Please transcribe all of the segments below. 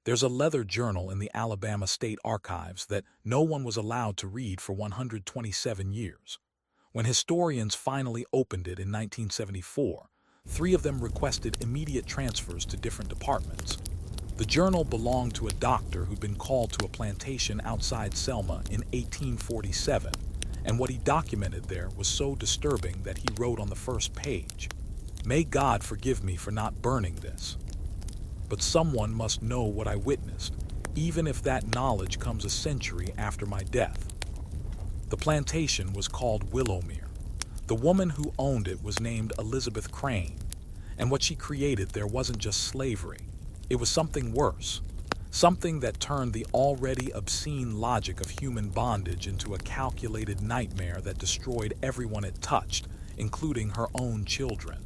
There's a leather journal in the Alabama State Archives that no one was allowed to read for 127 years. When historians finally opened it in 1974, 3 of them requested immediate transfers to different departments. The journal belonged to a doctor who'd been called to a plantation outside Selma in 1847, and what he documented there was so disturbing that he wrote on the first page, "May God forgive me for not burning this. But someone must know what I witnessed, even if that knowledge comes a century after my death." The plantation was called Willowmere. The woman who owned it was named Elizabeth Crane, and what she created there wasn't just slavery. It was something worse, something that turned the already obscene logic of human bondage into a calculated nightmare that destroyed everyone it touched, including her own children.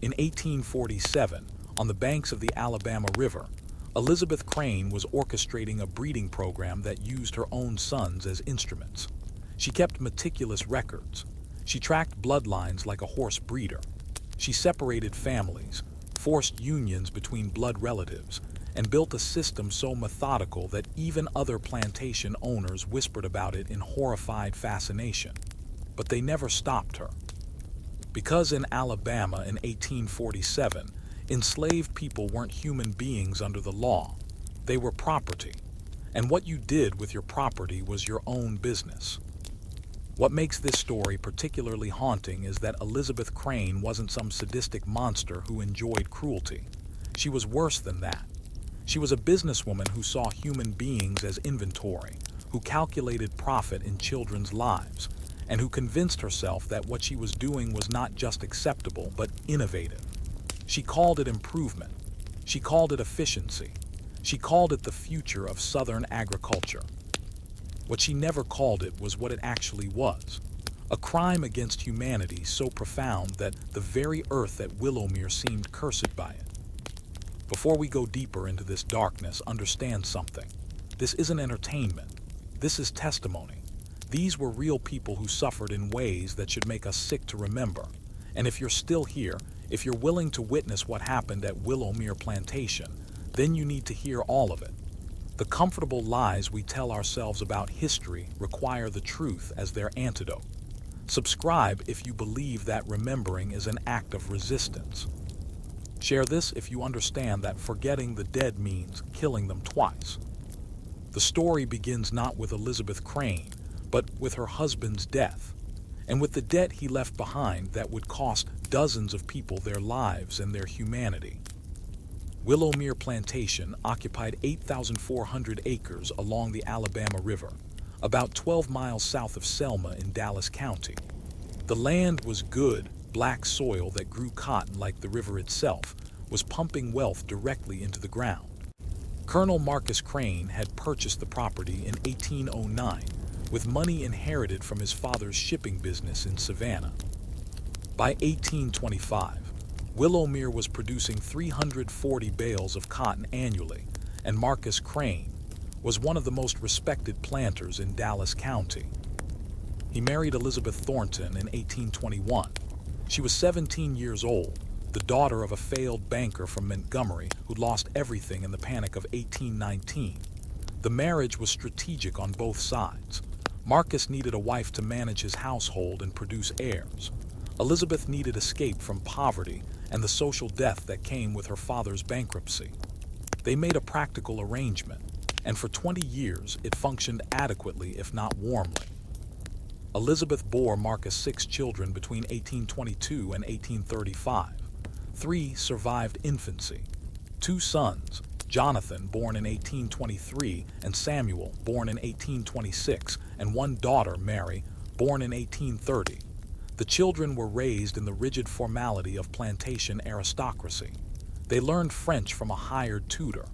In 1847, on the banks of the Alabama River, Elizabeth Crane was orchestrating a breeding program that used her own sons as instruments. She kept meticulous records. She tracked bloodlines like a horse breeder. She separated families, forced unions between blood relatives, and built a system so methodical that even other plantation owners whispered about it in horrified fascination. But they never stopped her. Because in Alabama in 1847, enslaved people weren't human beings under the law. They were property, and what you did with your property was your own business. What makes this story particularly haunting is that Elizabeth Crane wasn't some sadistic monster who enjoyed cruelty. She was worse than that. She was a businesswoman who saw human beings as inventory, who calculated profit in children's lives, and who convinced herself that what she was doing was not just acceptable, but innovative. She called it improvement. She called it efficiency. She called it the future of Southern agriculture. What she never called it was what it actually was, a crime against humanity so profound that the very earth at Willowmere seemed cursed by it. Before we go deeper into this darkness, understand something. This isn't entertainment. This is testimony. These were real people who suffered in ways that should make us sick to remember. And if you're still here, if you're willing to witness what happened at Willowmere Plantation, then you need to hear all of it. The comfortable lies we tell ourselves about history require the truth as their antidote. Subscribe if you believe that remembering is an act of resistance. Share this if you understand that forgetting the dead means killing them twice. The story begins not with Elizabeth Crane, but with her husband's death, and with the debt he left behind that would cost dozens of people their lives and their humanity. Willowmere Plantation occupied 8,400 acres along the Alabama River, about 12 miles south of Selma in Dallas County. The land was good, black soil that grew cotton like the river itself, was pumping wealth directly into the ground. Colonel Marcus Crane had purchased the property in 1809 with money inherited from his father's shipping business in Savannah. By 1825, Willowmere was producing 340 bales of cotton annually, and Marcus Crane was one of the most respected planters in Dallas County. He married Elizabeth Thornton in 1821. She was 17 years old, the daughter of a failed banker from Montgomery who lost everything in the Panic of 1819. The marriage was strategic on both sides. Marcus needed a wife to manage his household and produce heirs. Elizabeth needed escape from poverty and the social death that came with her father's bankruptcy. They made a practical arrangement, and for 20 years it functioned adequately if not warmly. Elizabeth bore Marcus 6 children between 1822 and 1835. 3 survived infancy. 2 sons, Jonathan, born in 1823, and Samuel, born in 1826, and 1 daughter, Mary, born in 1830. The children were raised in the rigid formality of plantation aristocracy. They learned French from a hired tutor.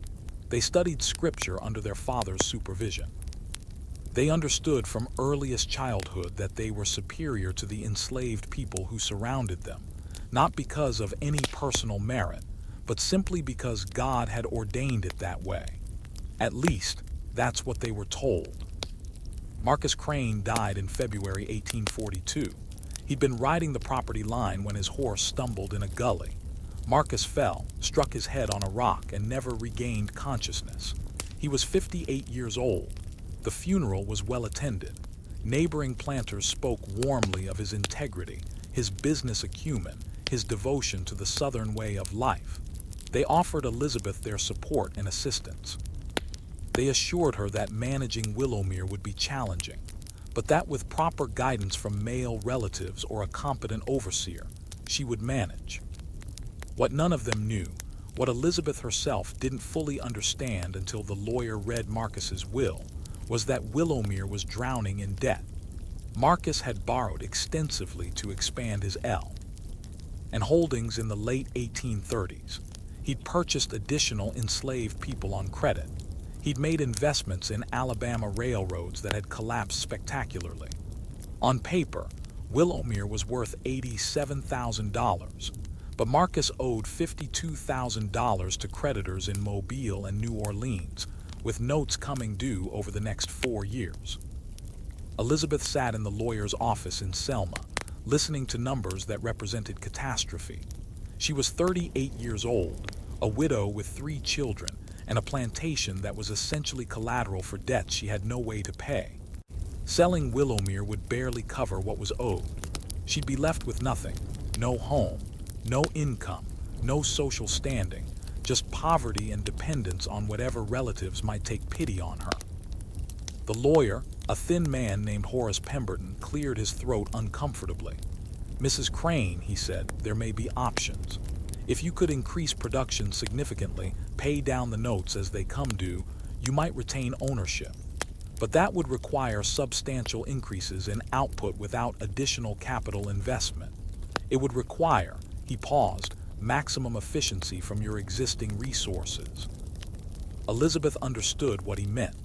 They studied scripture under their father's supervision. They understood from earliest childhood that they were superior to the enslaved people who surrounded them, not because of any personal merit, but simply because God had ordained it that way. At least, that's what they were told. Marcus Crane died in February 1842. He'd been riding the property line when his horse stumbled in a gully. Marcus fell, struck his head on a rock, and never regained consciousness. He was 58 years old. The funeral was well attended. Neighboring planters spoke warmly of his integrity, his business acumen, his devotion to the Southern way of life. They offered Elizabeth their support and assistance. They assured her that managing Willowmere would be challenging, but that with proper guidance from male relatives or a competent overseer, she would manage. What none of them knew, what Elizabeth herself didn't fully understand until the lawyer read Marcus's will, was that Willowmere was drowning in debt. Marcus had borrowed extensively to expand his and holdings in the late 1830s. He'd purchased additional enslaved people on credit. He'd made investments in Alabama railroads that had collapsed spectacularly. On paper, Willowmere was worth $87,000, but Marcus owed $52,000 to creditors in Mobile and New Orleans, with notes coming due over the next 4 years. Elizabeth sat in the lawyer's office in Selma, listening to numbers that represented catastrophe. She was 38 years old, a widow with 3 children, and a plantation that was essentially collateral for debts she had no way to pay. Selling Willowmere would barely cover what was owed. She'd be left with nothing, no home, no income, no social standing, just poverty and dependence on whatever relatives might take pity on her. The lawyer, a thin man named Horace Pemberton, cleared his throat uncomfortably. "Mrs. Crane," he said, "there may be options. If you could increase production significantly, pay down the notes as they come due, you might retain ownership. But that would require substantial increases in output without additional capital investment. It would require," he paused, "maximum efficiency from your existing resources." Elizabeth understood what he meant.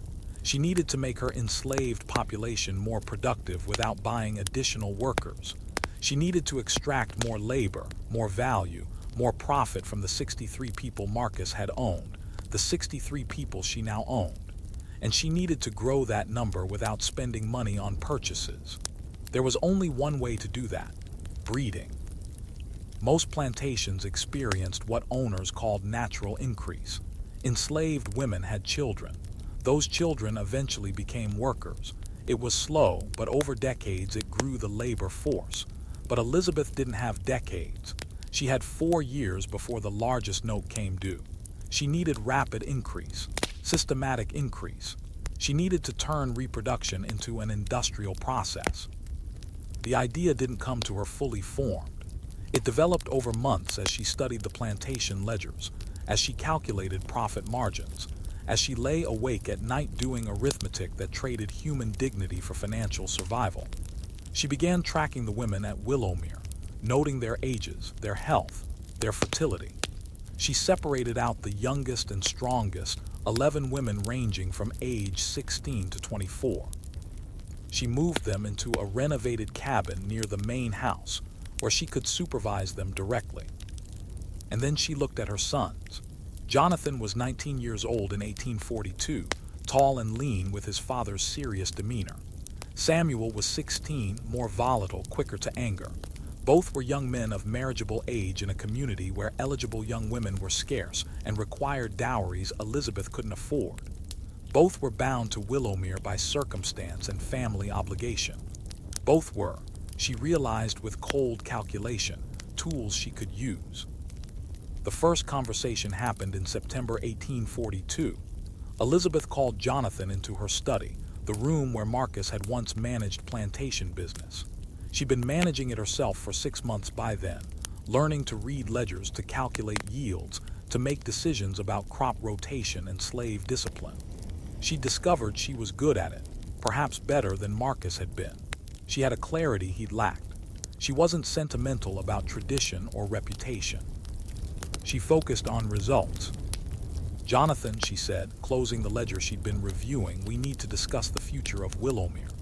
She needed to make her enslaved population more productive without buying additional workers. She needed to extract more labor, more value, more profit from the 63 people Marcus had owned, the 63 people she now owned. And she needed to grow that number without spending money on purchases. There was only one way to do that: breeding. Most plantations experienced what owners called natural increase. Enslaved women had children. Those children eventually became workers. It was slow, but over decades it grew the labor force. But Elizabeth didn't have decades. She had 4 years before the largest note came due. She needed rapid increase, systematic increase. She needed to turn reproduction into an industrial process. The idea didn't come to her fully formed. It developed over months as she studied the plantation ledgers, as she calculated profit margins, as she lay awake at night doing arithmetic that traded human dignity for financial survival. She began tracking the women at Willowmere, noting their ages, their health, their fertility. She separated out the youngest and strongest, 11 women ranging from age 16 to 24. She moved them into a renovated cabin near the main house, where she could supervise them directly. And then she looked at her sons. Jonathan was 19 years old in 1842, tall and lean with his father's serious demeanor. Samuel was 16, more volatile, quicker to anger. Both were young men of marriageable age in a community where eligible young women were scarce and required dowries Elizabeth couldn't afford. Both were bound to Willowmere by circumstance and family obligation. Both were, she realized with cold calculation, tools she could use. The first conversation happened in September 1842. Elizabeth called Jonathan into her study, the room where Marcus had once managed plantation business. She'd been managing it herself for 6 months by then, learning to read ledgers, to calculate yields, to make decisions about crop rotation and slave discipline. She discovered she was good at it, perhaps better than Marcus had been. She had a clarity he'd lacked. She wasn't sentimental about tradition or reputation. She focused on results. "Jonathan," she said, closing the ledger she'd been reviewing, "we need to discuss the future of Willowmere.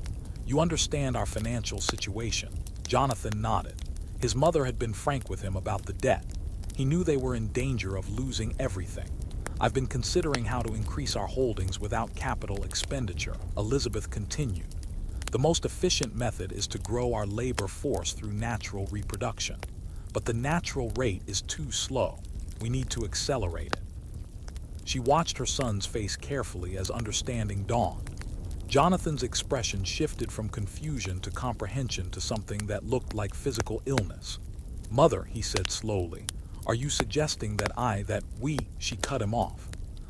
You understand our financial situation." Jonathan nodded. His mother had been frank with him about the debt. He knew they were in danger of losing everything. "I've been considering how to increase our holdings without capital expenditure," Elizabeth continued. "The most efficient method is to grow our labor force through natural reproduction. but the natural rate is too slow. We need to accelerate it. She watched her son's face carefully as understanding dawned. Jonathan's expression shifted from confusion to comprehension to something that looked like physical illness. "Mother," he said slowly, "are you suggesting that we," she cut him off.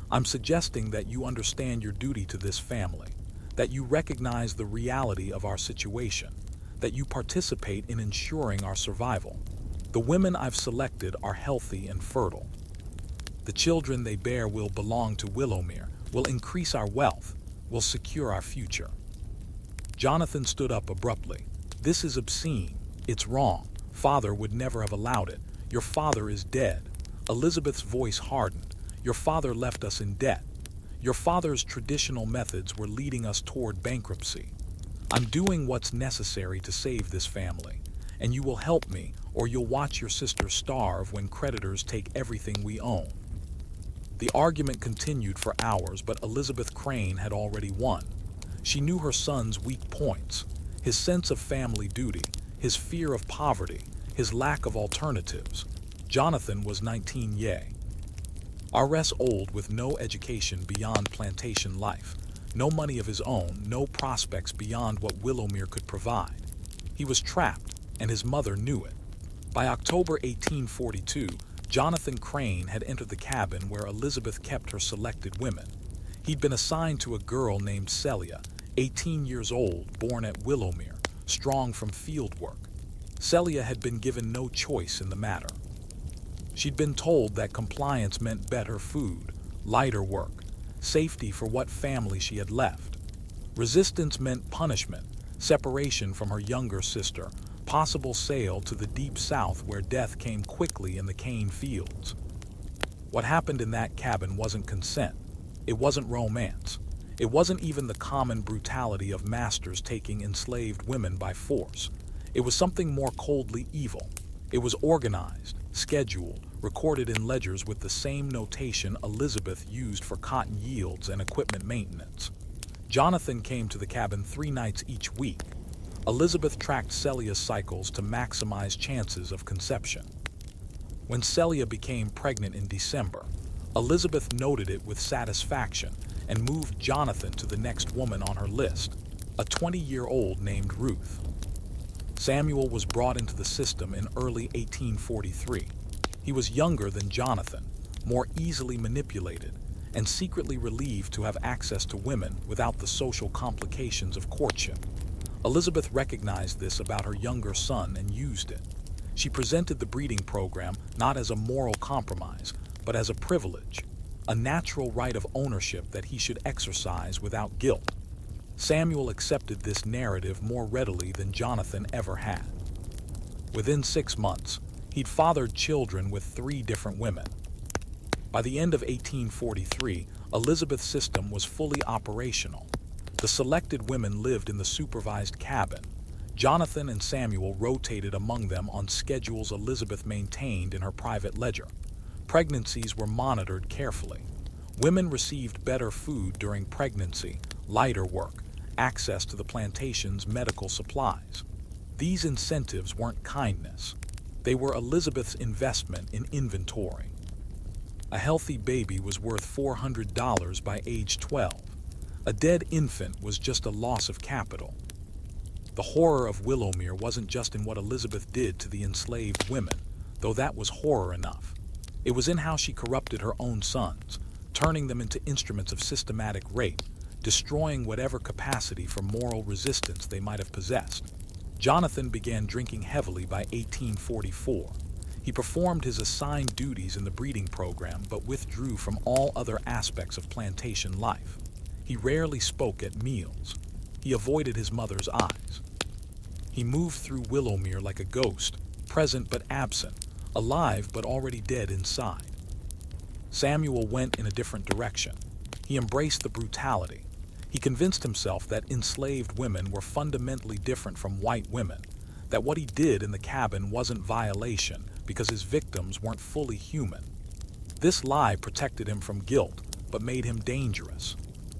"I'm suggesting that you understand your duty to this family, that you recognize the reality of our situation, that you participate in ensuring our survival. The women I've selected are healthy and fertile. The children they bear will belong to Willowmere, will increase our wealth, will secure our future." Jonathan stood up abruptly. "This is obscene. It's wrong. Father would never have allowed it. Your father is dead." Elizabeth's voice hardened. "Your father left us in debt. Your father's traditional methods were leading us toward bankruptcy. I'm doing what's necessary to save this family, and you will help me, or you'll watch your sister starve when creditors take everything we own." The argument continued for hours, but Elizabeth Crane had already won. She knew her son's weak points, his sense of family duty, his fear of poverty, his lack of alternatives. Jonathan was 19 rs old with no education beyond plantation life, no money of his own, no prospects beyond what Willowmere could provide. He was trapped, and his mother knew it. By October 1842, Jonathan Crane had entered the cabin where Elizabeth kept her selected women. He'd been assigned to a girl named Celia, 18 years old, born at Willowmere, strong from field work. Celia had been given no choice in the matter. She'd been told that compliance meant better food, lighter work, safety for what family she had left. Resistance meant punishment, separation from her younger sister, possible sale to the deep south where death came quickly in the cane fields. What happened in that cabin wasn't consent. It wasn't romance. It wasn't even the common brutality of masters taking enslaved women by force. It was something more coldly evil. It was organized, scheduled, recorded in ledgers with the same notation Elizabeth used for cotton yields and equipment maintenance. Jonathan came to the cabin 3 nights each week. Elizabeth tracked Celia's cycles to maximize chances of conception. When Celia became pregnant in December, Elizabeth noted it with satisfaction and moved Jonathan to the next woman on her list, a 20-year-old named Ruth. Samuel was brought into the system in early 1843. He was younger than Jonathan, more easily manipulated, and secretly relieved to have access to women without the social complications of courtship. Elizabeth recognized this about her younger son and used it. She presented the breeding program not as a moral compromise, but as a privilege, a natural right of ownership that he should exercise without guilt. Samuel accepted this narrative more readily than Jonathan ever had. Within 6 months, he'd fathered children with 3 different women. By the end of 1843, Elizabeth's system was fully operational. The selected women lived in the supervised cabin. Jonathan and Samuel rotated among them on schedules Elizabeth maintained in her private ledger. Pregnancies were monitored carefully. Women received better food during pregnancy, lighter work, access to the plantation's medical supplies. These incentives weren't kindness. They were Elizabeth's investment in inventory. A healthy baby was worth $400 by age 12. A dead infant was just a loss of capital. The horror of Willowmere wasn't just in what Elizabeth did to the enslaved women, though that was horror enough. It was in how she corrupted her own sons, turning them into instruments of systematic rape, destroying whatever capacity for moral resistance they might have possessed. Jonathan began drinking heavily by 1844. He performed his assigned duties in the breeding program but withdrew from all other aspects of plantation life. He rarely spoke at meals. He avoided his mother's eyes. He moved through Willowmere like a ghost, present but absent, alive but already dead inside. Samuel went in a different direction. He embraced the brutality. He convinced himself that enslaved women were fundamentally different from white women, that what he did in the cabin wasn't violation because his victims weren't fully human. This lie protected him from guilt, but made him dangerous.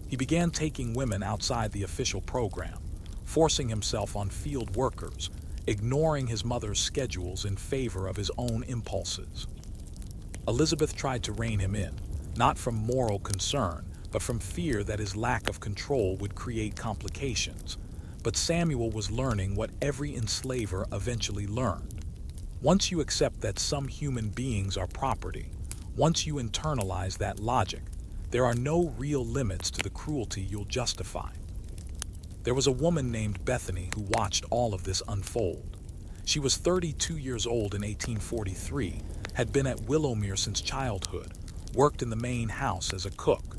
He began taking women outside the official program, forcing himself on field workers, ignoring his mother's schedules in favor of his own impulses. Elizabeth tried to rein him in, not from moral concern, but from fear that his lack of control would create complications. But Samuel was learning what every enslaver eventually learned. Once you accept that some human beings are property, once you internalize that logic, there are no real limits to the cruelty you'll justify. There was a woman named Bethany who watched all of this unfold. She was 32 years old in 1843, had been at Willowmere since childhood, worked in the main house as a cook.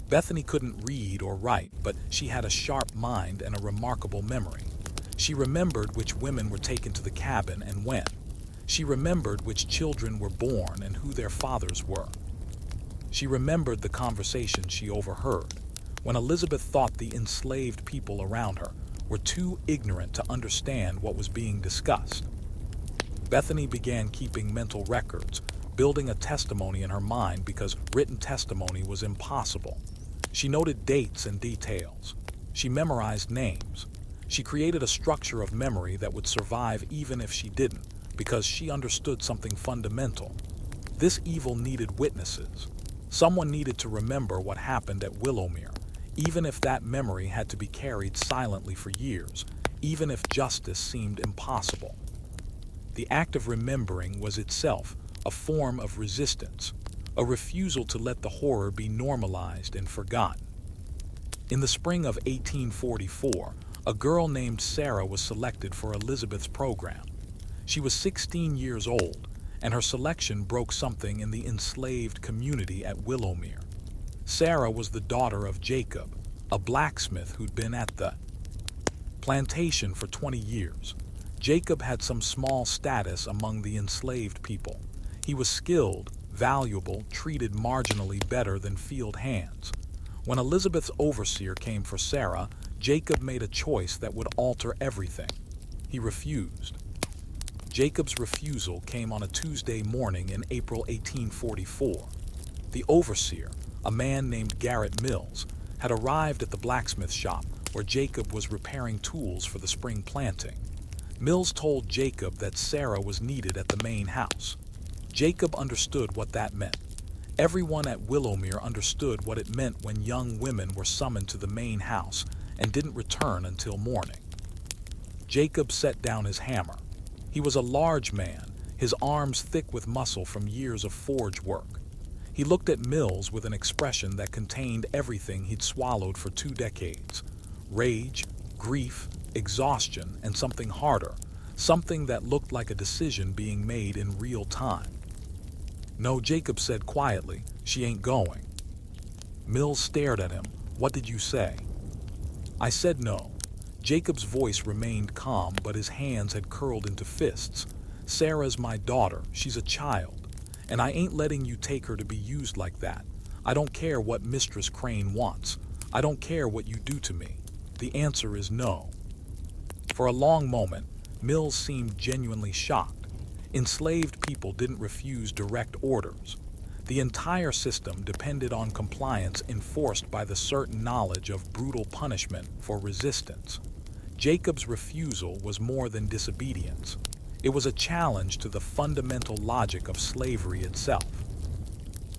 Bethany couldn't read or write, but she had a sharp mind and a remarkable memory. She remembered which women were taken to the cabin and when. She remembered which children were born and who their fathers were. She remembered the conversation she overheard, when Elizabeth thought the enslaved people around her were too ignorant to understand what was being discussed. Bethany began keeping mental records, building a testimony in her mind because written testimony was impossible. She noted dates and details. She memorized names. She created a structure of memory that would survive even if she didn't, because she understood something fundamental. This evil needed witnesses. Someone needed to remember what happened at Willowmere, even if that memory had to be carried silently for years, even if justice seemed impossible. The act of remembering was itself a form of resistance, a refusal to let the horror be normalized and forgotten. In the spring of 1844, a girl named Sarah was selected for Elizabeth's program. She was 16 years old, and her selection broke something in the enslaved community at Willowmere. Sarah was the daughter of Jacob, a blacksmith who'd been at the plantation for 20 years. Jacob had some small status among the enslaved people. He was skilled, valuable, treated marginally better than field hands. When Elizabeth's overseer came for Sarah, Jacob made a choice that would alter everything. He refused. Jacob's refusal came on a Tuesday morning in April 1844. The overseer, a man named Garrett Mills, had arrived at the blacksmith shop where Jacob was repairing tools for the spring planting. Mills told Jacob that Sarah was needed at the main house. Jacob understood what that meant. Everyone at Willowmere understood what it meant when young women were summoned to the main house and didn't return until morning. Jacob set down his hammer. He was a large man, his arms thick with muscle from years of forge work. He looked at Mills with an expression that contained everything he'd swallowed for 2 decades: rage, grief, exhaustion, and something harder, something that looked like a decision being made in real time. "No," Jacob said quietly, "she ain't going." Mills stared at him. "What did you say?" "I said no." Jacob's voice remained calm, but his hands had curled into fists. "Sarah's my daughter. She's a child. And I ain't letting you take her to be used like that. I don't care what Mistress Crane wants. I don't care what you do to me. The answer is no." For a long moment, Mills seemed genuinely shocked. Enslaved people didn't refuse direct orders. The entire system depended on compliance enforced by the certain knowledge of brutal punishment for resistance. Jacob's refusal was more than disobedience. It was a challenge to the fundamental logic of slavery itself.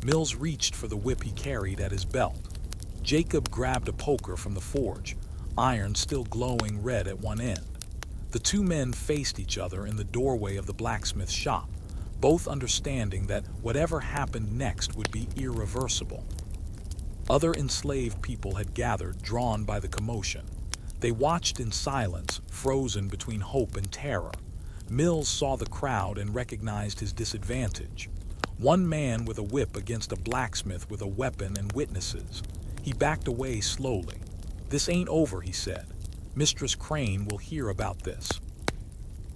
Mills reached for the whip he carried at his belt. Jacob grabbed a poker from the forge, iron still glowing red at one end. The two men faced each other in the doorway of the blacksmith's shop, both understanding that whatever happened next would be irreversible. Other enslaved people had gathered, drawn by the commotion. They watched in silence, frozen between hope and terror. Mills saw the crowd and recognized his disadvantage. One man with a whip against a blacksmith with a weapon and witnesses. He backed away slowly. "This ain't over," he said. "Mistress Crane will hear about this."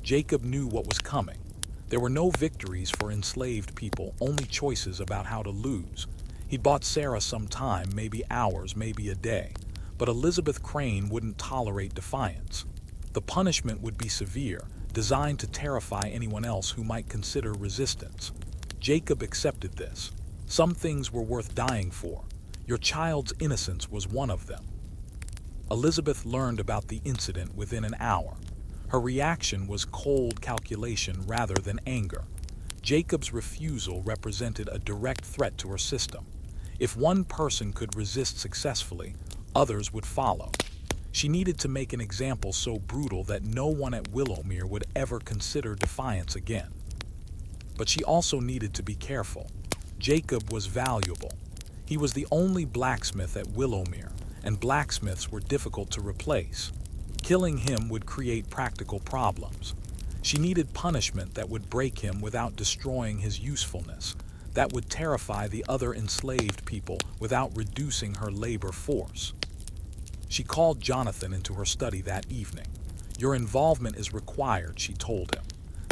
Jacob knew what was coming. There were no victories for enslaved people, only choices about how to lose. He'd bought Sarah some time, maybe hours, maybe a day. But Elizabeth Crane wouldn't tolerate defiance. The punishment would be severe, designed to terrify anyone else who might consider resistance. Jacob accepted this. Some things were worth dying for. Your child's innocence was one of them. Elizabeth learned about the incident within an hour. Her reaction was cold calculation rather than anger. Jacob's refusal represented a direct threat to her system. If one person could resist successfully, others would follow. She needed to make an example so brutal that no one at Willowmere would ever consider defiance again. But she also needed to be careful. Jacob was valuable. He was the only blacksmith at Willowmere, and blacksmiths were difficult to replace. Killing him would create practical problems. She needed punishment that would break him without destroying his usefulness, that would terrify the other enslaved people without reducing her labor force. She called Jonathan into her study that evening. "Your involvement is required," she told him.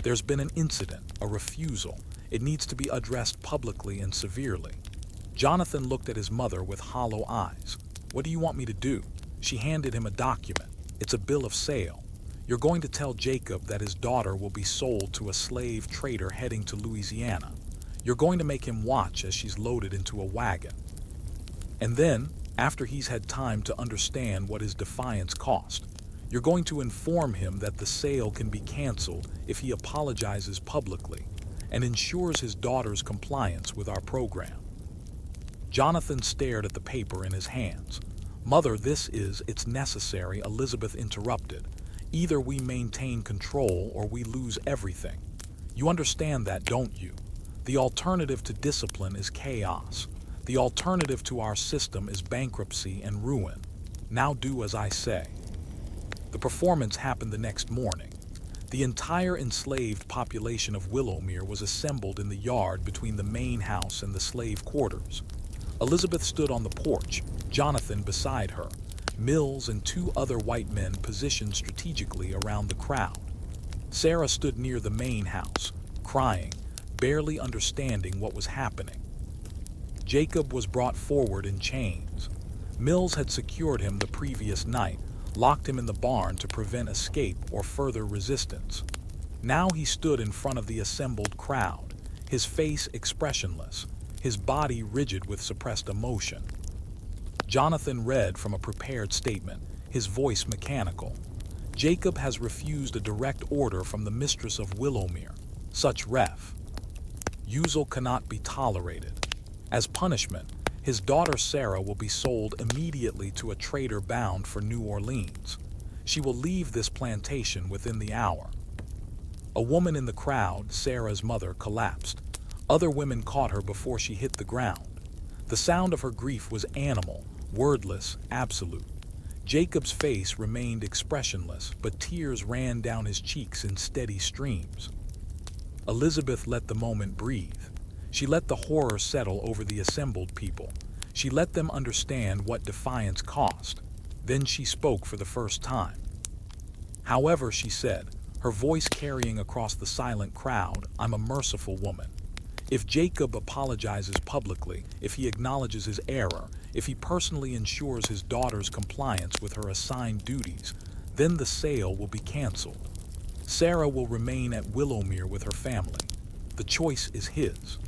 "There's been an incident, a refusal. It needs to be addressed publicly and severely." Jonathan looked at his mother with hollow eyes. "What do you want me to do?" She handed him a document. "It's a bill of sale. You're going to tell Jacob that his daughter will be sold to a slave trader heading to Louisiana. You're going to make him watch as she's loaded into a wagon. And then, after he's had time to understand what his defiance cost, you're going to inform him that the sale can be canceled if he apologizes publicly and ensures his daughter's compliance with our program." Jonathan stared at the paper in his hands. "Mother, it's necessary," Elizabeth interrupted. "Either we maintain control or we lose everything. You understand that, don't you? The alternative to discipline is chaos. The alternative to our system is bankruptcy and ruin. Now do as I say." The performance happened the next morning. The entire enslaved population of Willowmere was assembled in the yard between the main house and the slave quarters. Elizabeth stood on the porch, Jonathan beside her, Mills and two other white men positioned strategically around the crowd. Sarah stood near the main house, crying, barely understanding what was happening. Jacob was brought forward in chains. Mills had secured him the previous night, locked him in the barn to prevent escape or further resistance. Now he stood in front of the assembled crowd, his face expressionless, his body rigid with suppressed emotion. Jonathan read from a prepared statement, his voice mechanical. "Jacob has refused a direct order from the mistress of Willowmere. Such refusal cannot be tolerated. As punishment, his daughter Sarah will be sold immediately to a trader bound for New Orleans. She will leave this plantation within the hour." A woman in the crowd, Sarah's mother, collapsed. Other women caught her before she hit the ground. The sound of her grief was animal, wordless, absolute. Jacob's face remained expressionless, but tears ran down his cheeks in steady streams. Elizabeth let the moment breathe. She let the horror settle over the assembled people. She let them understand what defiance cost. Then she spoke for the first time. "However," she said, her voice carrying across the silent crowd, "I'm a merciful woman. If Jacob apologizes publicly, if he acknowledges his error, if he personally ensures his daughter's compliance with her assigned duties, then the sale will be canceled. Sarah will remain at Willowmere with her family. The choice is his."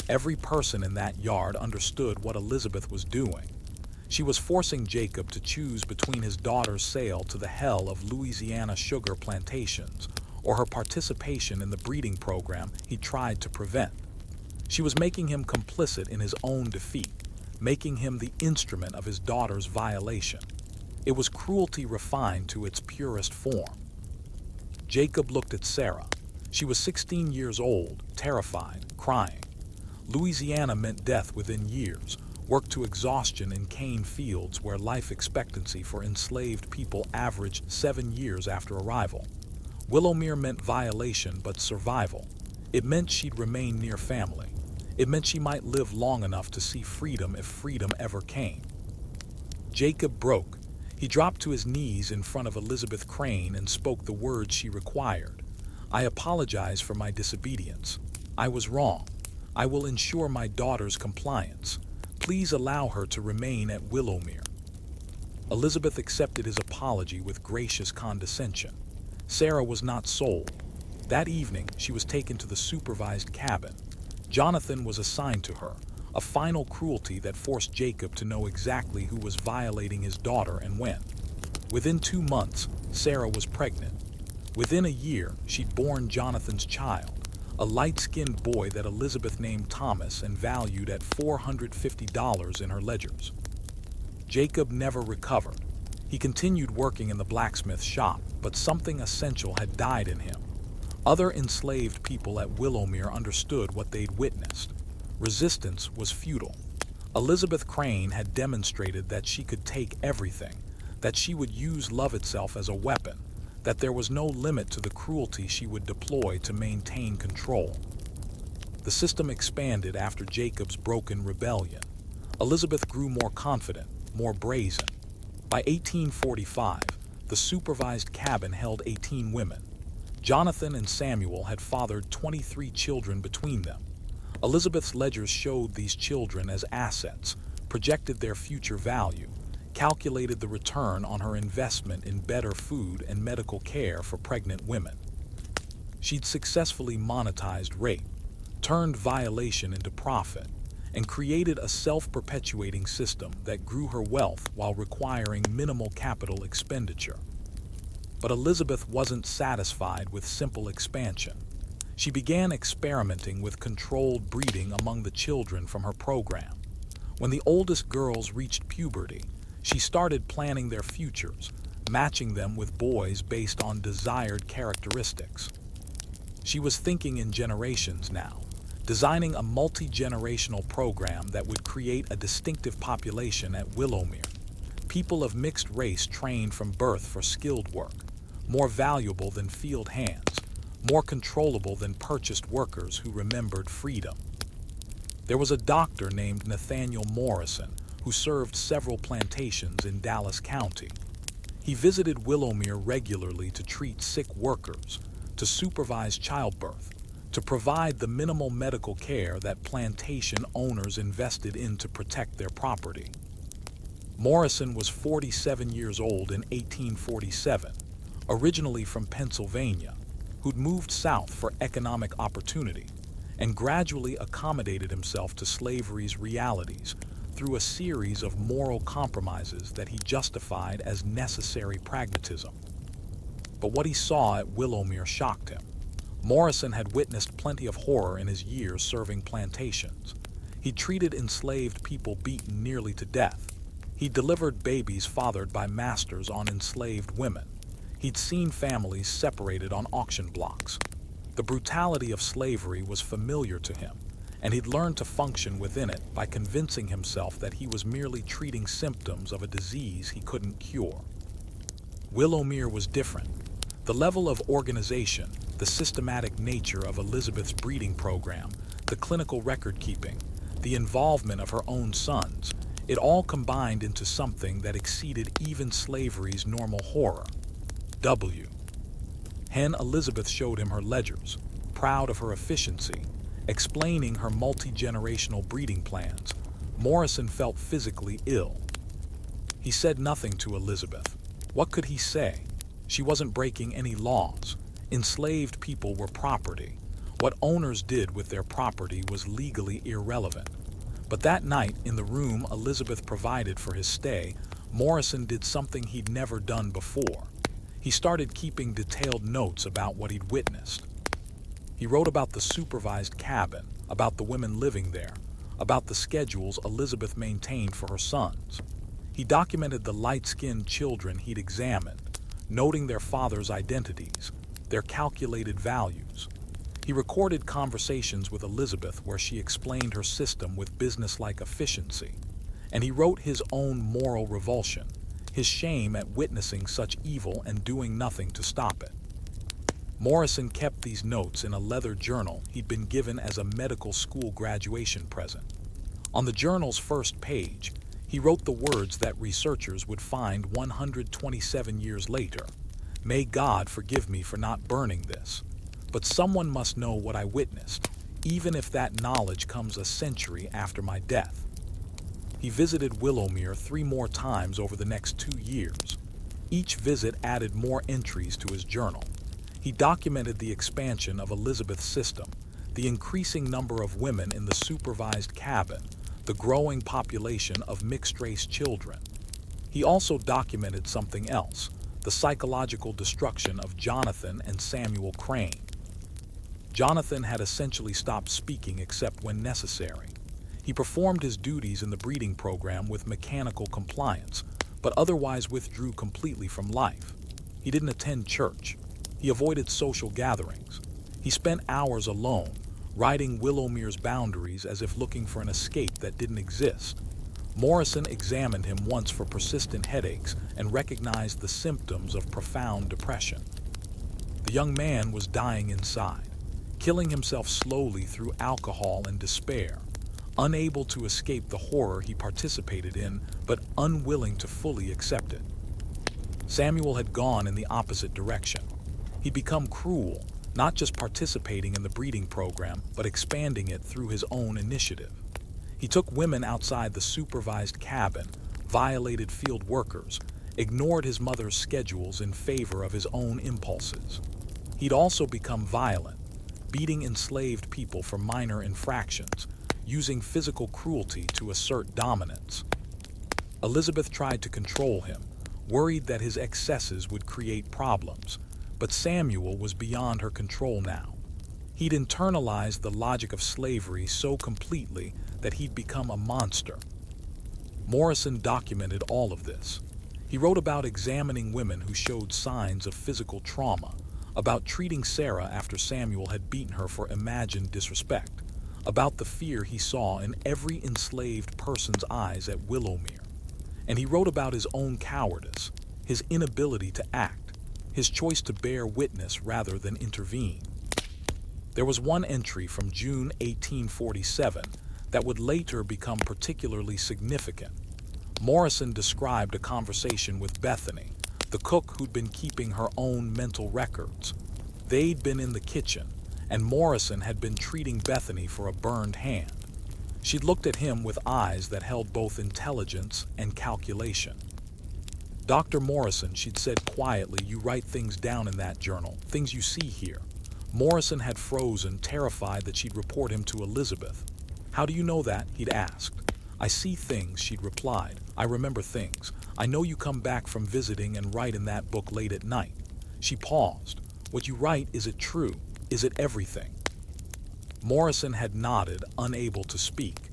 Every person in that yard understood what Elizabeth was doing. She was forcing Jacob to choose between his daughter's sale to the hell of Louisiana sugar plantations or her participation in the breeding program he tried to prevent. She was making him complicit in his own defeat, making him the instrument of his daughter's violation. It was cruelty refined to its purest form. Jacob looked at Sarah. She was 16 years old, terrified, crying. Louisiana meant death within years, work to exhaustion in cane fields where life expectancy for enslaved people averaged 7 years after arrival. Willowmere meant violation but survival. It meant she'd remain near family. It meant she might live long enough to see freedom if freedom ever came. Jacob broke. He dropped to his knees in front of Elizabeth Crane and spoke the words she required. "I apologize for my disobedience. I was wrong. I will ensure my daughter's compliance. Please allow her to remain at Willowmere." Elizabeth accepted his apology with gracious condescension. Sarah was not sold. That evening, she was taken to the supervised cabin. Jonathan was assigned to her, a final cruelty that forced Jacob to know exactly who was violating his daughter and when. Within 2 months, Sarah was pregnant. Within a year, she'd borne Jonathan's child, a light-skinned boy that Elizabeth named Thomas and valued at $450 in her ledgers. Jacob never recovered. He continued working in the blacksmith shop, but something essential had died in him. Other enslaved people at Willowmere understood what they'd witnessed. Resistance was futile. Elizabeth Crane had demonstrated that she could take everything, that she would use love itself as a weapon, that there was no limit to the cruelty she would deploy to maintain control. The system expanded after Jacob's broken rebellion. Elizabeth grew more confident, more brazen. By 1845, the supervised cabin held 18 women. Jonathan and Samuel had fathered 23 children between them. Elizabeth's ledgers showed these children as assets, projected their future value, calculated the return on her investment in better food and medical care for pregnant women. She'd successfully monetized rape, turned violation into profit, and created a self-perpetuating system that grew her wealth while requiring minimal capital expenditure. But Elizabeth wasn't satisfied with simple expansion. She began experimenting with controlled breeding among the children from her program. When the oldest girls reached puberty, she started planning their futures, matching them with boys based on desired characteristics. She was thinking in generations now, designing a multi-generational program that would create a distinctive population at Willowmere. People of mixed race trained from birth for skilled work, more valuable than field hands, more controllable than purchased workers who remembered freedom. There was a doctor named Nathaniel Morrison who served several plantations in Dallas County. He visited Willowmere regularly to treat sick workers, to supervise childbirth, to provide the minimal medical care that plantation owners invested in to protect their property. Morrison was 47 years old in 1847, originally from Pennsylvania, who'd moved south for economic opportunity and gradually accommodated himself to slavery's realities through a series of moral compromises that he justified as necessary pragmatism. But what he saw at Willowmere shocked him. Morrison had witnessed plenty of horror in his years serving plantations. He treated enslaved people beaten nearly to death. He delivered babies fathered by masters on enslaved women. He'd seen families separated on auction blocks. The brutality of slavery was familiar to him, and he'd learned to function within it by convincing himself that he was merely treating symptoms of a disease he couldn't cure. Willowmere was different. The level of organization, the systematic nature of Elizabeth's breeding program, the clinical record-keeping, the involvement of her own sons, it all combined into something that exceeded even slavery's normal horror. Hen Elizabeth showed him her ledgers, proud of her efficiency, explaining her multi-generational breeding plans. Morrison felt physically ill. He said nothing to Elizabeth. What could he say? She wasn't breaking any laws. Enslaved people were property. What owners did with their property was legally irrelevant. But that night, in the room Elizabeth provided for his stay, Morrison did something he'd never done before. He started keeping detailed notes about what he'd witnessed. He wrote about the supervised cabin, about the women living there, about the schedules Elizabeth maintained for her sons. He documented the light-skinned children he'd examined, noting their fathers' identities, their calculated values. He recorded conversations with Elizabeth where she explained her system with businesslike efficiency, and he wrote his own moral revulsion, his shame at witnessing such evil and doing nothing to stop it. Morrison kept these notes in a leather journal he'd been given as a medical school graduation present. On the journal's first page, he wrote the words that researchers would find 127 years later. "May God forgive me for not burning this, but someone must know what I witnessed, even if that knowledge comes a century after my death." He visited Willowmere 3 more times over the next 2 years. Each visit added more entries to his journal. He documented the expansion of Elizabeth's system, the increasing number of women in the supervised cabin, the growing population of mixed-race children. He also documented something else, the psychological destruction of Jonathan and Samuel Crane. Jonathan had essentially stopped speaking except when necessary. He performed his duties in the breeding program with mechanical compliance, but otherwise withdrew completely from life. He didn't attend church. He avoided social gatherings. He spent hours alone, riding Willowmere's boundaries as if looking for an escape that didn't exist. Morrison examined him once for persistent headaches and recognized the symptoms of profound depression. The young man was dying inside, killing himself slowly through alcohol and despair, unable to escape the horror he participated in, but unwilling to fully accept it. Samuel had gone in the opposite direction. He'd become cruel, not just participating in the breeding program, but expanding it through his own initiative. He took women outside the supervised cabin, violated field workers, ignored his mother's schedules in favor of his own impulses. He'd also become violent, beating enslaved people for minor infractions, using physical cruelty to assert dominance. Elizabeth tried to control him, worried that his excesses would create problems, but Samuel was beyond her control now. He'd internalized the logic of slavery so completely that he'd become a monster. Morrison documented all of this. He wrote about examining women who showed signs of physical trauma, about treating Sarah after Samuel had beaten her for imagined disrespect, about the fear he saw in every enslaved person's eyes at Willowmere. And he wrote about his own cowardice, his inability to act, his choice to bear witness rather than intervene. There was one entry from June 1847 that would later become particularly significant. Morrison described a conversation with Bethany, the cook who'd been keeping her own mental records. They'd been in the kitchen, and Morrison had been treating Bethany for a burned hand. She'd looked at him with eyes that held both intelligence and calculation. "Dr. Morrison," she'd said quietly, "you write things down in that journal, things you see here." Morrison had frozen, terrified that she'd report him to Elizabeth. "How do you know that?" he'd asked. "I see things," she'd replied. "I remember things. I know you come back from visiting and write in that book late at night." She paused. "What you write, is it true? Is it everything?" Morrison had nodded, unable to speak.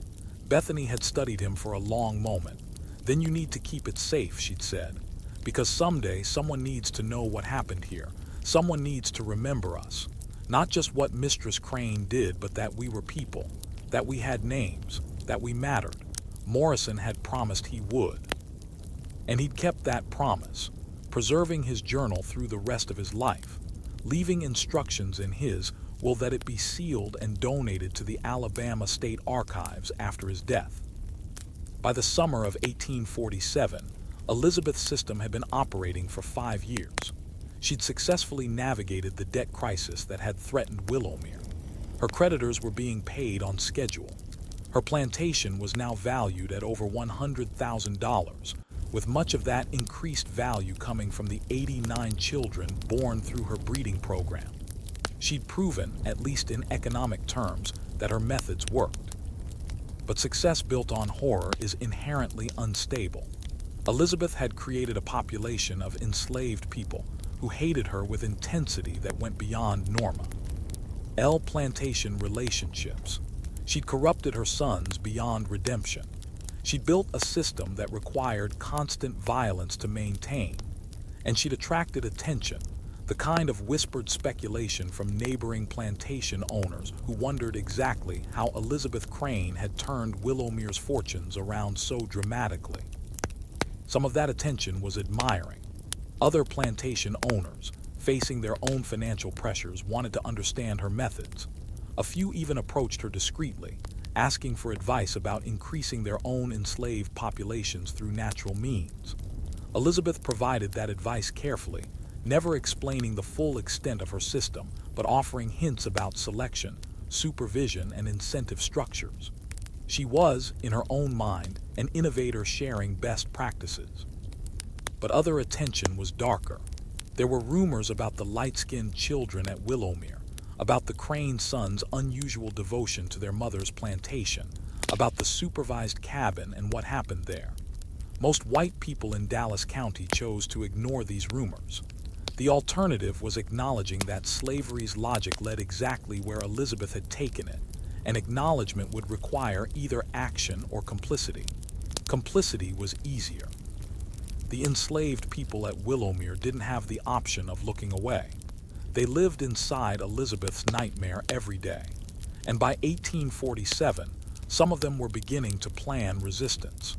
Bethany had studied him for a long moment. "Then you need to keep it safe," she'd said. "Because someday someone needs to know what happened here. Someone needs to remember us. Not just what Mistress Crane did, but that we were people, that we had names, that we mattered." Morrison had promised he would. And he'd kept that promise, preserving his journal through the rest of his life, leaving instructions in his will that it be sealed and donated to the Alabama State Archives after his death. By the summer of 1847, Elizabeth's system had been operating for 5 years. She'd successfully navigated the debt crisis that had threatened Willowmere. Her creditors were being paid on schedule. Her plantation was now valued at over $100,000, with much of that increased value coming from the 89 children born through her breeding program. She'd proven, at least in economic terms, that her methods worked. But success built on horror is inherently unstable. Elizabeth had created a population of enslaved people who hated her with intensity that went beyond Norma. Plantation relationships. She'd corrupted her sons beyond redemption. She'd built a system that required constant violence to maintain. And she'd attracted attention, the kind of whispered speculation from neighboring plantation owners who wondered exactly how Elizabeth Crane had turned Willowmere's fortunes around so dramatically. Some of that attention was admiring. Other plantation owners, facing their own financial pressures, wanted to understand her methods. A few even approached her discreetly, asking for advice about increasing their own enslaved populations through natural means. Elizabeth provided that advice carefully, never explaining the full extent of her system, but offering hints about selection, supervision, and incentive structures. She was, in her own mind, an innovator sharing best practices. But other attention was darker. There were rumors about the light-skinned children at Willowmere, about the Crane sons' unusual devotion to their mother's plantation, about the supervised cabin and what happened there. Most white people in Dallas County chose to ignore these rumors. The alternative was acknowledging that slavery's logic led exactly where Elizabeth had taken it, and acknowledgement would require either action or complicity. Complicity was easier. The enslaved people at Willowmere didn't have the option of looking away. They lived inside Elizabeth's nightmare every day, and by 1847, some of them were beginning to plan resistance.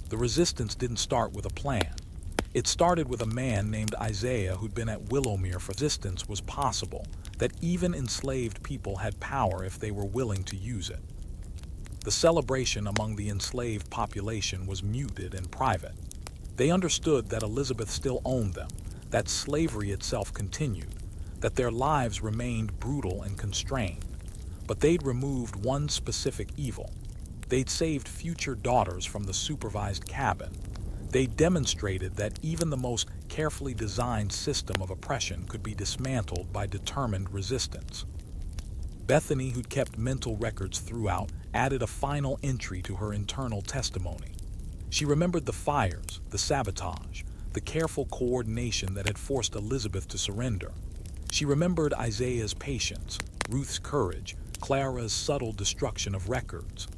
The resistance didn't start with a plan. It started with a man named Isaiah who'd been at Willowmere for resistance was possible, that even enslaved people had power if they were willing to use it. The celebration among the enslaved population was muted and private. They understood that Elizabeth still owned them, that slavery itself continued, that their lives remained brutal and constrained. But they'd removed one specific evil. They'd saved future daughters from the supervised cabin. They demonstrated that even the most carefully designed system of oppression could be dismantled by determined resistance. Bethany, who'd kept mental records throughout, added a final entry to her internal testimony. She remembered the fires, the sabotage, the careful coordination that had forced Elizabeth to surrender. She remembered Isaiah's patience, Ruth's courage, Clara's subtle destruction of records.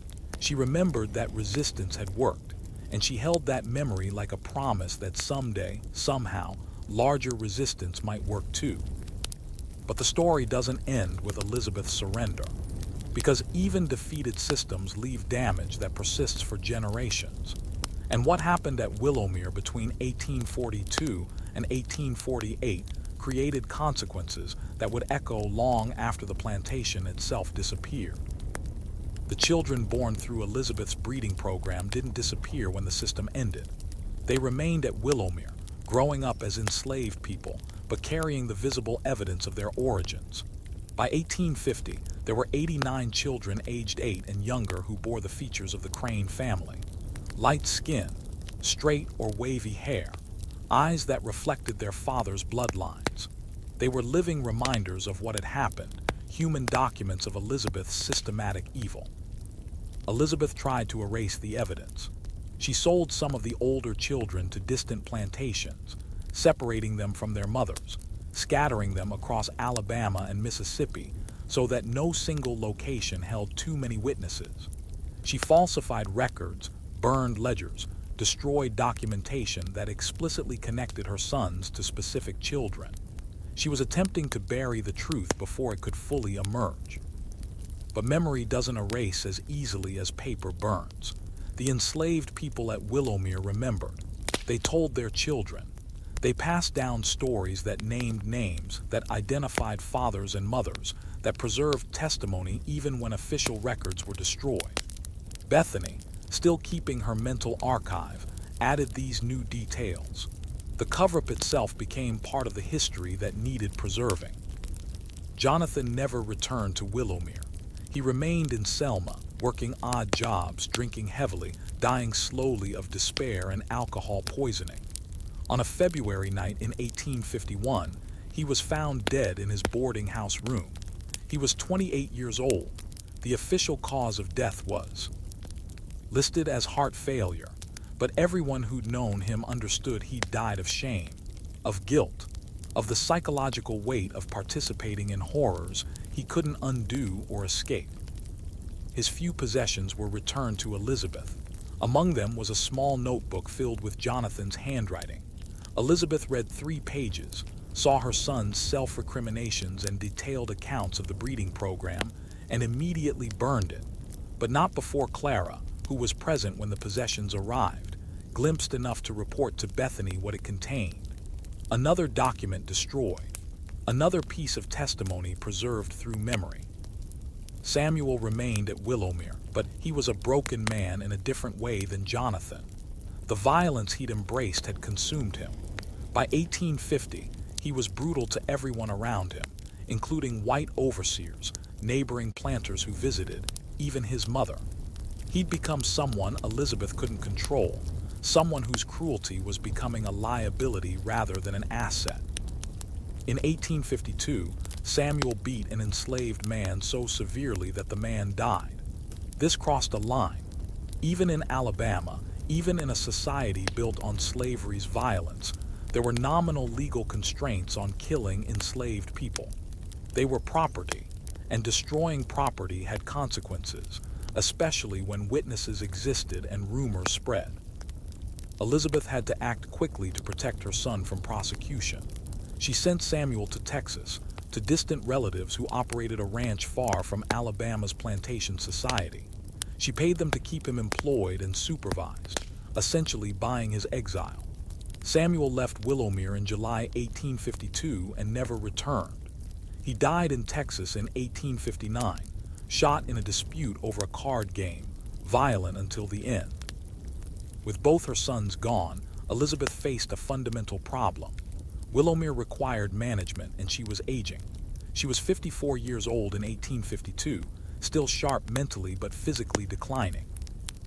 She remembered that resistance had worked, and she held that memory like a promise that someday, somehow, larger resistance might work too. But the story doesn't end with Elizabeth's surrender, because even defeated systems leave damage that persists for generations. And what happened at Willowmere between 1842 and 1848 created consequences that would echo long after the plantation itself disappeared. The children born through Elizabeth's breeding program didn't disappear when the system ended. They remained at Willowmere, growing up as enslaved people, but carrying the visible evidence of their origins. By 1850, there were 89 children aged 8 and younger who bore the features of the Crane family. Light skin, straight or wavy hair, eyes that reflected their father's bloodlines. They were living reminders of what had happened, human documents of Elizabeth's systematic evil. Elizabeth tried to erase the evidence. She sold some of the older children to distant plantations, separating them from their mothers, scattering them across Alabama and Mississippi so that no single location held too many witnesses. She falsified records, burned ledgers, destroyed documentation that explicitly connected her sons to specific children. She was attempting to bury the truth before it could fully emerge. But memory doesn't erase as easily as paper burns. The enslaved people at Willowmere remembered. They told their children. They passed down stories that named names, that identified fathers and mothers, that preserved testimony even when official records were destroyed. Bethany, still keeping her mental archive, added these new details. The cover-up itself became part of the history that needed preserving. Jonathan never returned to Willowmere. He remained in Selma, working odd jobs, drinking heavily, dying slowly of despair and alcohol poisoning. On a February night in 1851, he was found dead in his boarding house room. He was 28 years old. The official cause of death was listed as heart failure, but everyone who'd known him understood he'd died of shame, of guilt, of the psychological weight of participating in horrors he couldn't undo or escape. His few possessions were returned to Elizabeth. Among them was a small notebook filled with Jonathan's handwriting. Elizabeth read 3 pages, saw her son's self-recriminations and detailed accounts of the breeding program, and immediately burned it, but not before Clara, who was present when the possessions arrived, glimpsed enough to report to Bethany what it contained. Another document destroyed, another piece of testimony preserved through memory. Samuel remained at Willowmere, but he was a broken man in a different way than Jonathan. The violence he'd embraced had consumed him. By 1850, he was brutal to everyone around him, including white overseers, neighboring planters who visited, even his mother. He'd become someone Elizabeth couldn't control, someone whose cruelty was becoming a liability rather than an asset. In 1852, Samuel beat an enslaved man so severely that the man died. This crossed a line. Even in Alabama, Even in a society built on slavery's violence, there were nominal legal constraints on killing enslaved people. They were property, and destroying property had consequences, especially when witnesses existed and rumors spread. Elizabeth had to act quickly to protect her son from prosecution. She sent Samuel to Texas, to distant relatives who operated a ranch far from Alabama's plantation society. She paid them to keep him employed and supervised, essentially buying his exile. Samuel left Willowmere in July 1852 and never returned. He died in Texas in 1859, shot in a dispute over a card game, violent until the end. With both her sons gone, Elizabeth faced a fundamental problem. Willowmere required management, and she was aging. She was 54 years old in 1852, still sharp mentally but physically declining.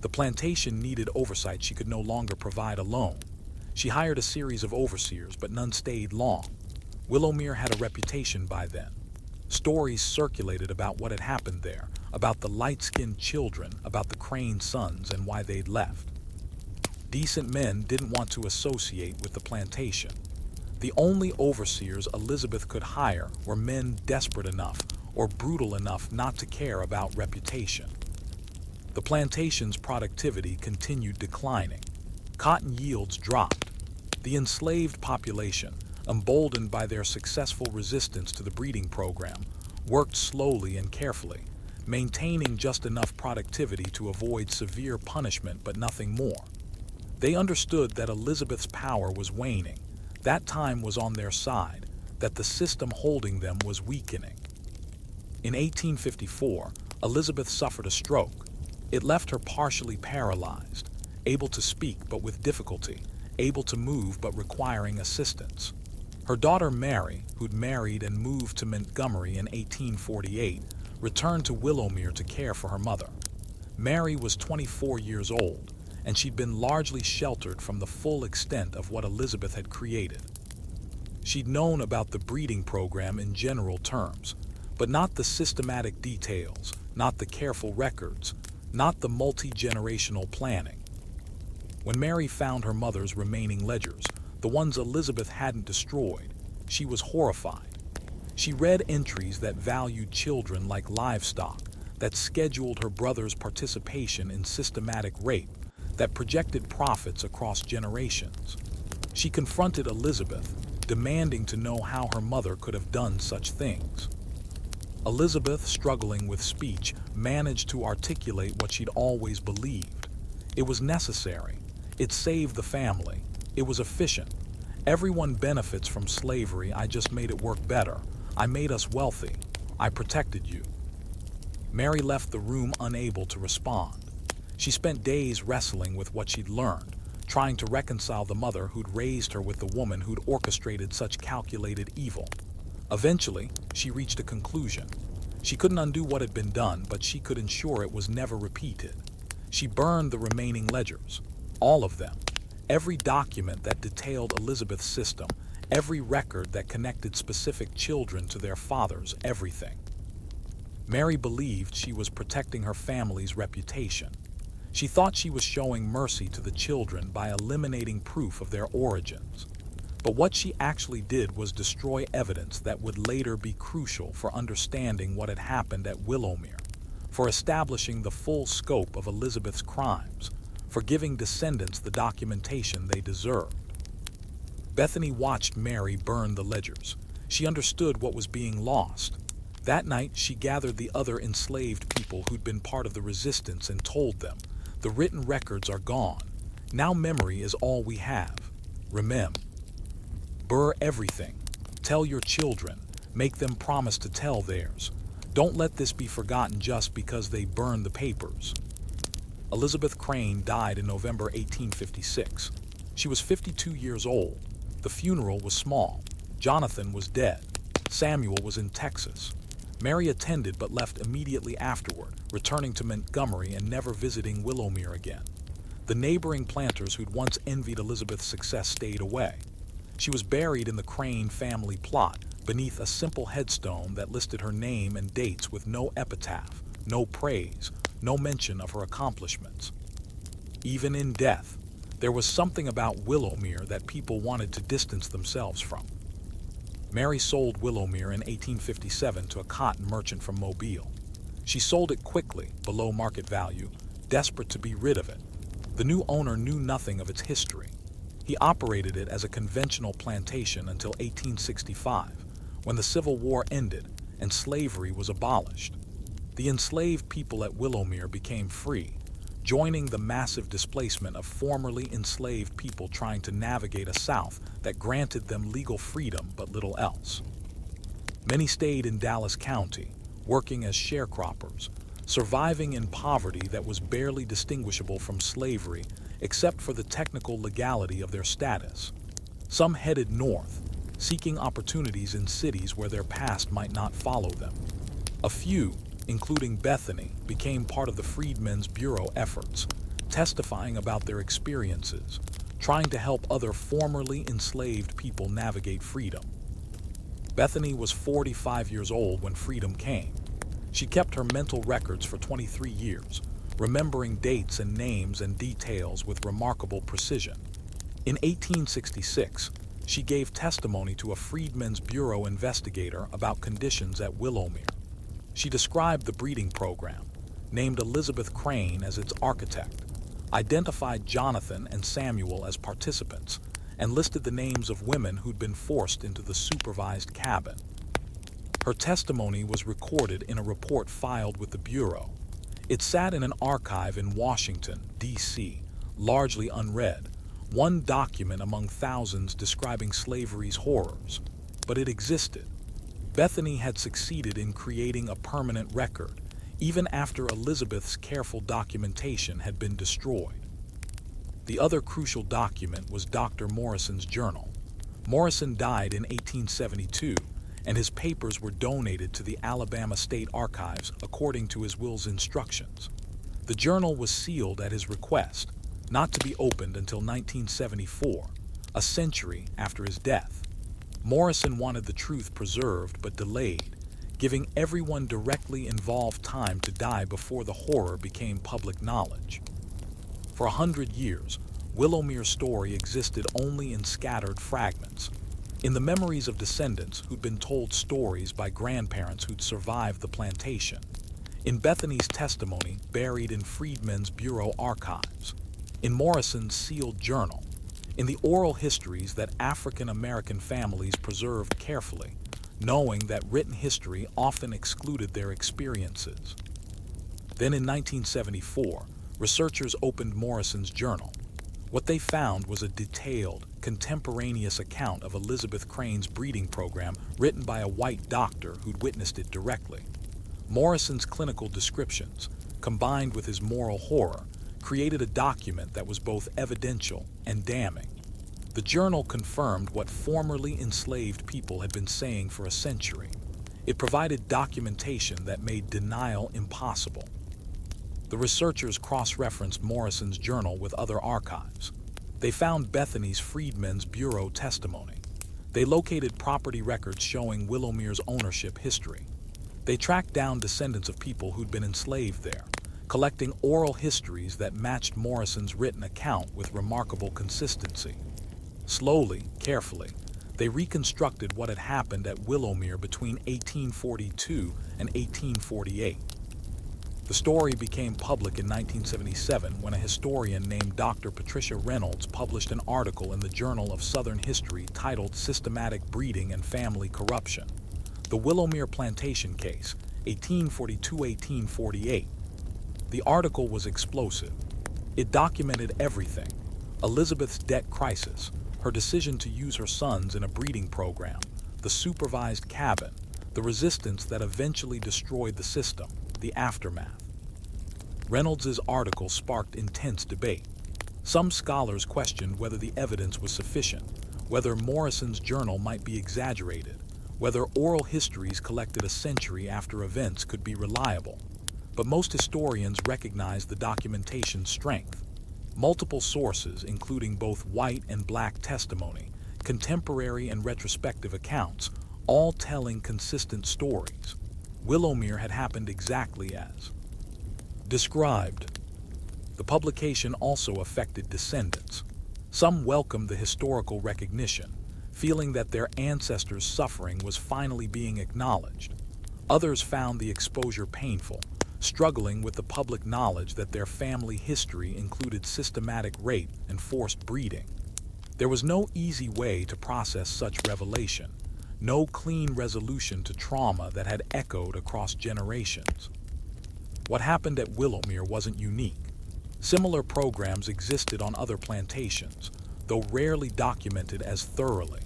The plantation needed oversight she could no longer provide alone. She hired a series of overseers, but none stayed long. Willowmere had a reputation by then. Stories circulated about what had happened there, about the light-skinned children, about the Crane sons, and why they'd left. Decent men didn't want to associate with the plantation. The only overseers Elizabeth could hire were men desperate enough or brutal enough not to care about reputation. The plantation's productivity continued declining. Cotton yields dropped. The enslaved population, emboldened by their successful resistance to the breeding program, worked slowly and carefully, maintaining just enough productivity to avoid severe punishment but nothing more. They understood that Elizabeth's power was waning, that time was on their side, that the system holding them was weakening. In 1854, Elizabeth suffered a stroke. It left her partially paralyzed, able to speak but with difficulty, able to move but requiring assistance. Her daughter Mary, who'd married and moved to Montgomery in 1848, returned to Willowmere to care for her mother. Mary was 24 years old, and she'd been largely sheltered from the full extent of what Elizabeth had created. She'd known about the breeding program in general terms, but not the systematic details, not the careful records, not the multi-generational planning. When Mary found her mother's remaining ledgers, the ones Elizabeth hadn't destroyed, she was horrified. She read entries that valued children like livestock, that scheduled her brother's participation in systematic rape, that projected profits across generations. She confronted Elizabeth, demanding to know how her mother could have done such things. Elizabeth, struggling with speech, managed to articulate what she'd always believed. It was necessary. It saved the family. It was efficient. Everyone benefits from slavery. I just made it work better. I made us wealthy. I protected you. Mary left the room unable to respond. She spent days wrestling with what she'd learned, trying to reconcile the mother who'd raised her with the woman who'd orchestrated such calculated evil. Eventually, she reached a conclusion. She couldn't undo what had been done, but she could ensure it was never repeated. She burned the remaining ledgers, all of them, every document that detailed Elizabeth's system, every record that connected specific children to their fathers, everything. Mary believed she was protecting her family's reputation. She thought she was showing mercy to the children by eliminating proof of their origins. But what she actually did was destroy evidence that would later be crucial for understanding what had happened at Willowmere, for establishing the full scope of Elizabeth's crimes, for giving descendants the documentation they deserved. Bethany watched Mary burn the ledgers. She understood what was being lost. That night, she gathered the other enslaved people who'd been part of the resistance and told them, "The written records are gone. Now memory is all we have. Remember. Burn everything. Tell your children. Make them promise to tell theirs. Don't let this be forgotten just because they burned the papers." Elizabeth Crane died in November 1856. She was 52 years old. The funeral was small. Jonathan was dead. Samuel was in Texas. Mary attended but left immediately afterward, returning to Montgomery and never visiting Willowmere again. The neighboring planters who'd once envied Elizabeth's success stayed away. She was buried in the Crane family plot, beneath a simple headstone that listed her name and dates with no epitaph, no praise, no mention of her accomplishments. Even in death, there was something about Willowmere that people wanted to distance themselves from. Mary sold Willowmere in 1857 to a cotton merchant from Mobile. She sold it quickly, below market value, desperate to be rid of it. The new owner knew nothing of its history. He operated it as a conventional plantation until 1865, when the Civil War ended and slavery was abolished. The enslaved people at Willowmere became free, joining the massive displacement of formerly enslaved people trying to navigate a South that granted them legal freedom but little else. Many stayed in Dallas County, working as sharecroppers, surviving in poverty that was barely distinguishable from slavery except for the technical legality of their status. Some headed north, seeking opportunities in cities where their past might not follow them. A few, including Bethany, became part of the Freedmen's Bureau efforts, testifying about their experiences, trying to help other formerly enslaved people navigate freedom. Bethany was 45 years old when freedom came. She kept her mental records for 23 years, remembering dates and names and details with remarkable precision. In 1866, she gave testimony to a Freedmen's Bureau investigator about conditions at Willowmere. She described the breeding program, named Elizabeth Crane as its architect, identified Jonathan and Samuel as participants, and listed the names of women who'd been forced into the supervised cabin. Her testimony was recorded in a report filed with the Bureau. It sat in an archive in Washington, D.C., largely unread, one document among thousands describing slavery's horrors. But it existed. Bethany had succeeded in creating a permanent record, even after Elizabeth's careful documentation had been destroyed. The other crucial document was Dr. Morrison's journal. Morrison died in 1872, and his papers were donated to the Alabama State Archives according to his will's instructions. The journal was sealed at his request, not to be opened until 1974, a century after his death. Morrison wanted the truth preserved but delayed, giving everyone directly involved time to die before the horror became public knowledge. For 100 years, Willowmere's story existed only in scattered fragments, in the memories of descendants who'd been told stories by grandparents who'd survived the plantation, in Bethany's testimony buried in Freedmen's Bureau archives, in Morrison's sealed journal, in the oral histories that African American families preserved carefully, knowing that written history often excluded their experiences. Then in 1974, researchers opened Morrison's journal. What they found was a detailed, contemporaneous account of Elizabeth Crane's breeding program written by a white doctor who'd witnessed it directly. Morrison's clinical descriptions, combined with his moral horror, created a document that was both evidential and damning. The journal confirmed what formerly enslaved people had been saying for a century. It provided documentation that made denial impossible. The researchers cross-referenced Morrison's journal with other archives. They found Bethany's Freedmen's Bureau testimony. They located property records showing Willowmere's ownership history. They tracked down descendants of people who'd been enslaved there, collecting oral histories that matched Morrison's written account with remarkable consistency. Slowly, carefully, they reconstructed what had happened at Willowmere between 1842 and 1848. The story became public in 1977 when a historian named Dr. Patricia Reynolds published an article in the Journal of Southern History titled Systematic Breeding and Family Corruption: The Willowmere Plantation Case, 1842-1848. The article was explosive. It documented everything: Elizabeth's debt crisis, her decision to use her sons in a breeding program, the supervised cabin, the resistance that eventually destroyed the system, the aftermath. Reynolds's article sparked intense debate. Some scholars questioned whether the evidence was sufficient, whether Morrison's journal might be exaggerated, whether oral histories collected a century after events could be reliable. But most historians recognized the documentation's strength. Multiple sources, including both white and black testimony, contemporary and retrospective accounts, all telling consistent stories. Willowmere had happened exactly as described. The publication also affected descendants. Some welcomed the historical recognition, feeling that their ancestors' suffering was finally being acknowledged. Others found the exposure painful, struggling with the public knowledge that their family history included systematic rape and forced breeding. There was no easy way to process such revelation, no clean resolution to trauma that had echoed across generations. What happened at Willowmere wasn't unique. Similar programs existed on other plantations, though rarely documented as thoroughly.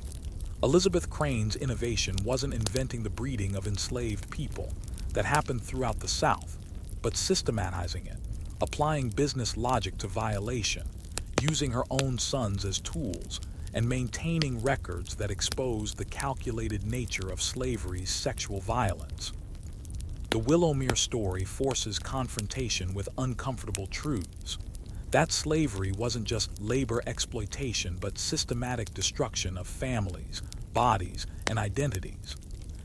Elizabeth Crane's innovation wasn't inventing the breeding of enslaved people that happened throughout the South, but systematizing it, applying business logic to violation, using her own sons as tools, and maintaining records that exposed the calculated nature of slavery's sexual violence. The Willowmere story forces confrontation with uncomfortable truths. That slavery wasn't just labor exploitation but systematic destruction of families, bodies, and identities.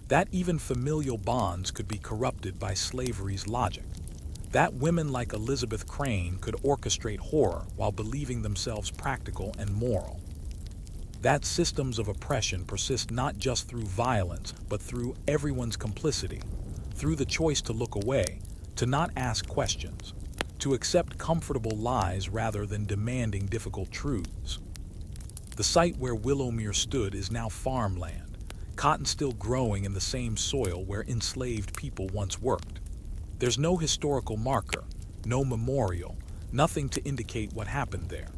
That even familial bonds could be corrupted by slavery's logic. That women like Elizabeth Crane could orchestrate horror while believing themselves practical and moral. That systems of oppression persist not just through violence, but through everyone's complicity, through the choice to look away, to not ask questions, to accept comfortable lies rather than demanding difficult truths. The site where Willowmere stood is now farmland, cotton still growing in the same soil where enslaved people once worked. There's no historical marker, no memorial, nothing to indicate what happened there.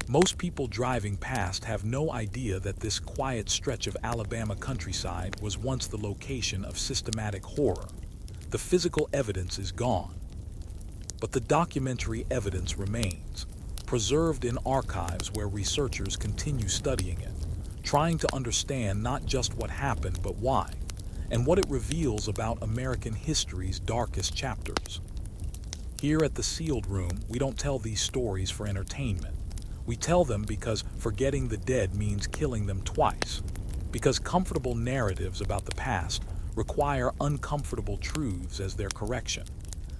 Most people driving past have no idea that this quiet stretch of Alabama countryside was once the location of systematic horror. The physical evidence is gone, but the documentary evidence remains, preserved in archives where researchers continue studying it, trying to understand not just what happened but why, and what it reveals about American history's darkest chapters. Here at the Sealed Room, we don't tell these stories for entertainment. We tell them because forgetting the dead means killing them twice, because comfortable narratives about the past require uncomfortable truths as their correction,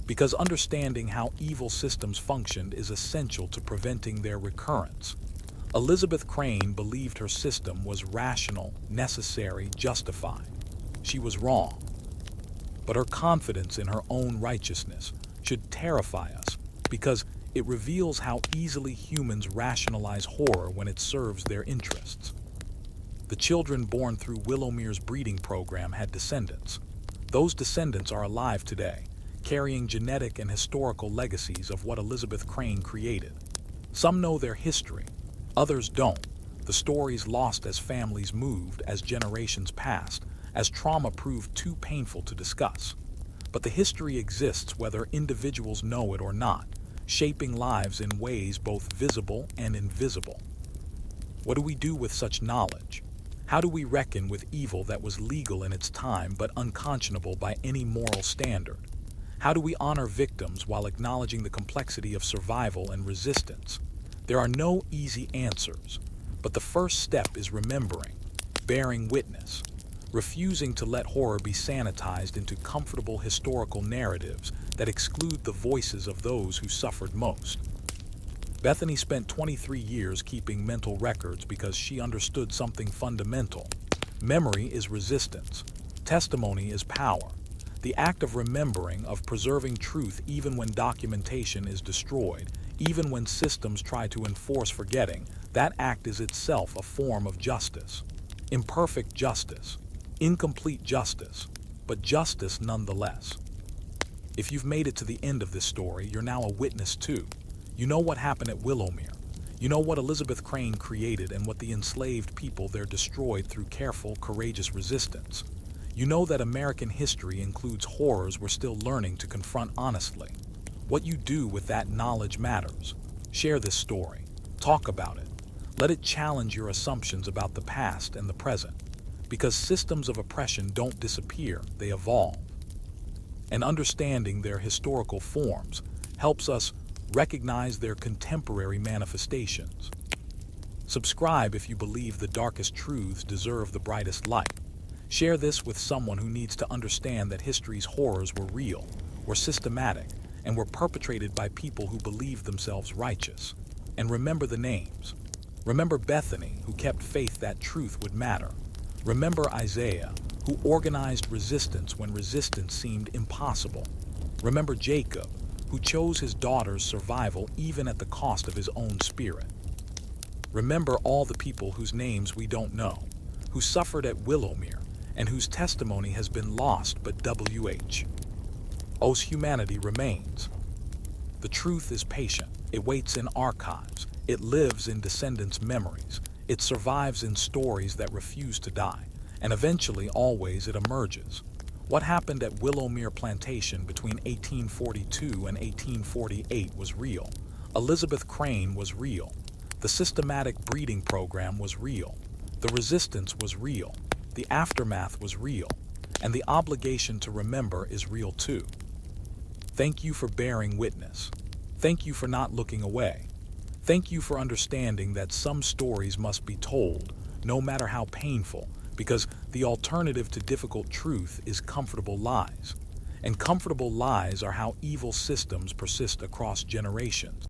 because understanding how evil systems functioned is essential to preventing their recurrence. Elizabeth Crane believed her system was rational, necessary, justified. She was wrong. But her confidence in her own righteousness should terrify us because it reveals how easily humans rationalize horror when it serves their interests. The children born through Willowmere's breeding program had descendants. Those descendants are alive today, carrying genetic and historical legacies of what Elizabeth Crane created. Some know their history, others don't. The stories lost as families moved, as generations passed, as trauma proved too painful to discuss. But the history exists whether individuals know it or not, shaping lives in ways both visible and invisible. What do we do with such knowledge? How do we reckon with evil that was legal in its time but unconscionable by any moral standard? How do we honor victims while acknowledging the complexity of survival and resistance? There are no easy answers, but the first step is remembering, bearing witness, refusing to let horror be sanitized into comfortable historical narratives that exclude the voices of those who suffered most. Bethany spent 23 years keeping mental records because she understood something fundamental. Memory is resistance. Testimony is power. The act of remembering, of preserving truth even when documentation is destroyed, even when systems try to enforce forgetting, that act is itself a form of justice. Imperfect justice. Incomplete justice, but justice nonetheless. If you've made it to the end of this story, you're now a witness too. You know what happened at Willowmere. You know what Elizabeth Crane created and what the enslaved people there destroyed through careful, courageous resistance. You know that American history includes horrors we're still learning to confront honestly. What you do with that knowledge matters. Share this story. Talk about it. Let it challenge your assumptions about the past and the present. Because systems of oppression don't disappear, they evolve. And understanding their historical forms helps us recognize their contemporary manifestations. Subscribe if you believe the darkest truths deserve the brightest light. Share this with someone who needs to understand that history's horrors were real, were systematic, and were perpetrated by people who believed themselves righteous. And remember the names. Remember Bethany, who kept faith that truth would matter. Remember Isaiah, who organized resistance when resistance seemed impossible. Remember Jacob, who chose his daughter's survival even at the cost of his own spirit. Remember all the people whose names we don't know, who suffered at Willowmere, and whose testimony has been lost but Os humanity remains. The truth is patient. It waits in archives. It lives in descendants' memories. It survives in stories that refuse to die. And eventually, always, it emerges. What happened at Willowmere Plantation between 1842 and 1848 was real. Elizabeth Crane was real. The systematic breeding program was real. The resistance was real. The aftermath was real. And the obligation to remember is real too. Thank you for bearing witness. Thank you for not looking away. Thank you for understanding that some stories must be told, no matter how painful, because the alternative to difficult truth is comfortable lies. And comfortable lies are how evil systems persist across generations.